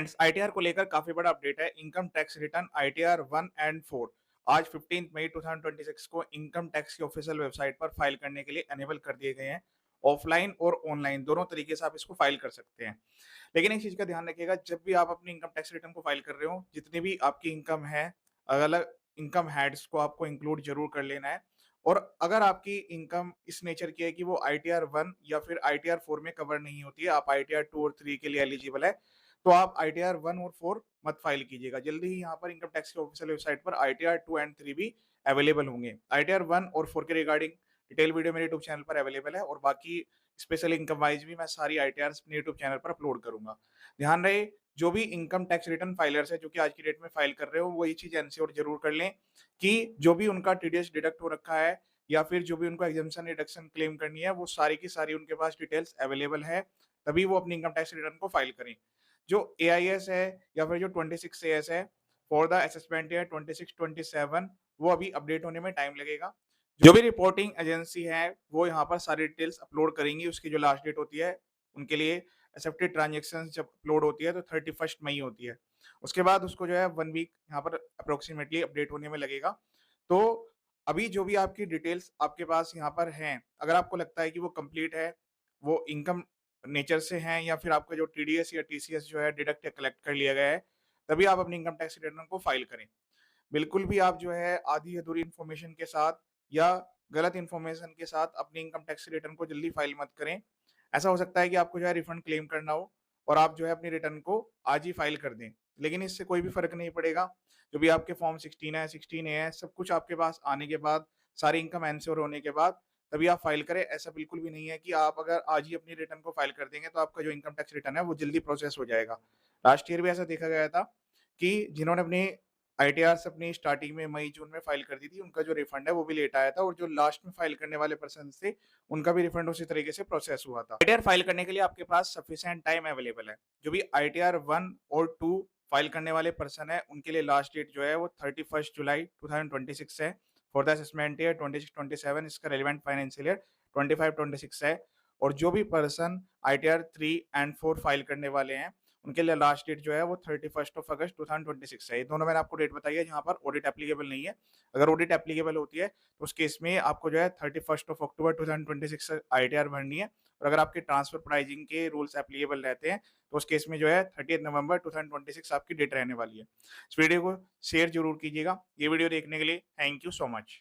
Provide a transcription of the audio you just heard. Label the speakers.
Speaker 1: Friends, ITR को लेकर काफी बड़ा अपडेट है। Income tax return ITR 1 and 4 आज 15 मई 2026 को इनकम टैक्स की ऑफिशियल वेबसाइट पर फाइल करने के लिए एनेबल कर दिए गए हैं। ऑफलाइन और ऑनलाइन दोनों तरीके से आप इसको फाइल कर सकते हैं। लेकिन एक चीज का ध्यान रखिएगा, जब भी आप अपनी इनकम टैक्स रिटर्न को फाइल कर रहे हो, जितनी भी आपकी इनकम है, अलग अलग इनकम हेड्स को आपको इंक्लूड जरूर कर लेना है। और अगर आपकी इनकम इस नेचर की है कि वो आईटीआर 1 या फिर आईटीआर 4 में कवर नहीं होती है, आप आईटीआर 2 और 3 के लिए एलिजिबल है, तो आप आईटीआर 1 और 4 मत फाइल कीजिएगा। जल्दी ही यहाँ पर इनकम टैक्स की ऑफिशियल वेबसाइट पर आईटीआर 2 एंड 3 भी अवेलेबल होंगे। आईटीआर 1 और 4 के रिगार्डिंग डिटेल वीडियो मेरे यूट्यूब चैनल पर अवेलेबल है, और बाकी स्पेशल इनकम वाइज भी मैं सारी आईटीआर अपने यूट्यूब चैनल पर अपलोड करूंगा। ध्यान रहे, जो भी इनकम टैक्स रिटर्न फाइलर्स है जो कि आज की डेट में फाइल कर रहे हो, वो ये चीज एंश्योर जरूर कर लें कि जो भी उनका टीडीएस डिडक्ट हो रखा है या फिर जो भी उनको एग्जेम्पशन रिडक्शन क्लेम करनी है, वो सारी की सारी उनके पास डिटेल्स अवेलेबल है, तभी वो अपनी इनकम टैक्स रिटर्न को फाइल करें। जो एआईएस है या फिर जो 26 एएस है फॉर द असेसमेंट ईयर 26-27, वो अभी अपडेट होने में टाइम लगेगा। जो भी रिपोर्टिंग एजेंसी है वो यहाँ पर सारी डिटेल्स अपलोड करेंगी। उसकी जो लास्ट डेट होती है उनके लिए एक्सेप्टेड ट्रांजेक्शन जब अपलोड होती है तो 31 मई होती है। उसके बाद उसको जो है 1 वीक यहाँ पर अप्रोक्सीमेटली अपडेट होने में लगेगा। तो अभी जो भी आपकी डिटेल्स आपके पास यहाँ पर हैं, अगर आपको लगता है कि वो कंप्लीट है, वो इनकम नेचर से हैं, या फिर आपका जो टीडीएस या टीसीएस जो है डिडक्ट या कलेक्ट कर लिया गया है, तभी आप अपनी इनकम टैक्स रिटर्न को फाइल करें। बिल्कुल भी आप जो है आधी अधूरी इन्फॉर्मेशन के साथ या गलत इन्फॉर्मेशन के साथ अपनी इनकम टैक्स रिटर्न को जल्दी फाइल मत करें। ऐसा हो सकता है कि आपको जो है रिफंड क्लेम करना हो और आप जो है अपनी रिटर्न को आज ही फाइल कर दें, लेकिन इससे कोई भी फर्क नहीं पड़ेगा। जो भी आपके फॉर्म 16 है, 16 ए है, सब कुछ आपके पास आने के बाद, सारी इनकम एंश्योर होने के बाद तभी आप फाइल करें। ऐसा बिल्कुल भी नहीं है कि आप अगर आज ही अपनी रिटर्न को फाइल कर देंगे तो आपका जो इनकम टैक्स रिटर्न है वो जल्दी प्रोसेस हो जाएगा। लास्ट ईयर भी ऐसा देखा गया था कि जिन्होंने अपनी आईटीआर्स अपनी स्टार्टिंग में मई-जून में फाइल कर दी थी, उनका जो रिफंड है वो भी लेट आया था, और जो लास्ट में फाइल करने वाले पर्सन थे, उनका भी रिफंड उसी तरीके से प्रोसेस हुआ था। आईटीआर फाइल करने के लिए आपके पास सफिशिएंट टाइम अवेलेबल है। जो भी आईटीआर 1 और 2 फाइल करने वाले पर्सन है, उनके लिए लास्ट डेट जो है वो 31 जुलाई 2026 है। फॉर द असेसमेंट ईयर 26-27, इसका रेलेवेंट फाइनेंशियल ईयर 25-26 है। और जो भी पर्सन आईटीआर 3 एंड 4 फाइल करने वाले हैं, उनके लिए लास्ट डेट जो है वो 31 अगस्त 2026 है। ये दोनों मैंने आपको डेट बताई है जहाँ पर ऑडिट एप्लीकेबल नहीं है। अगर ऑडिट एप्लीकेबल होती है तो उस केस में आपको जो है 31 अक्टूबर 2026 आईटीआर भरनी है। और अगर आपके ट्रांसफर प्राइजिंग के रूल्स एप्लीकेबल रहते हैं तो उस केस में जो है 30 नवंबर 2026 आपकी डेट रहने वाली है। इस वीडियो को शेयर जरूर कीजिएगा। ये वीडियो देखने के लिए थैंक यू सो मच।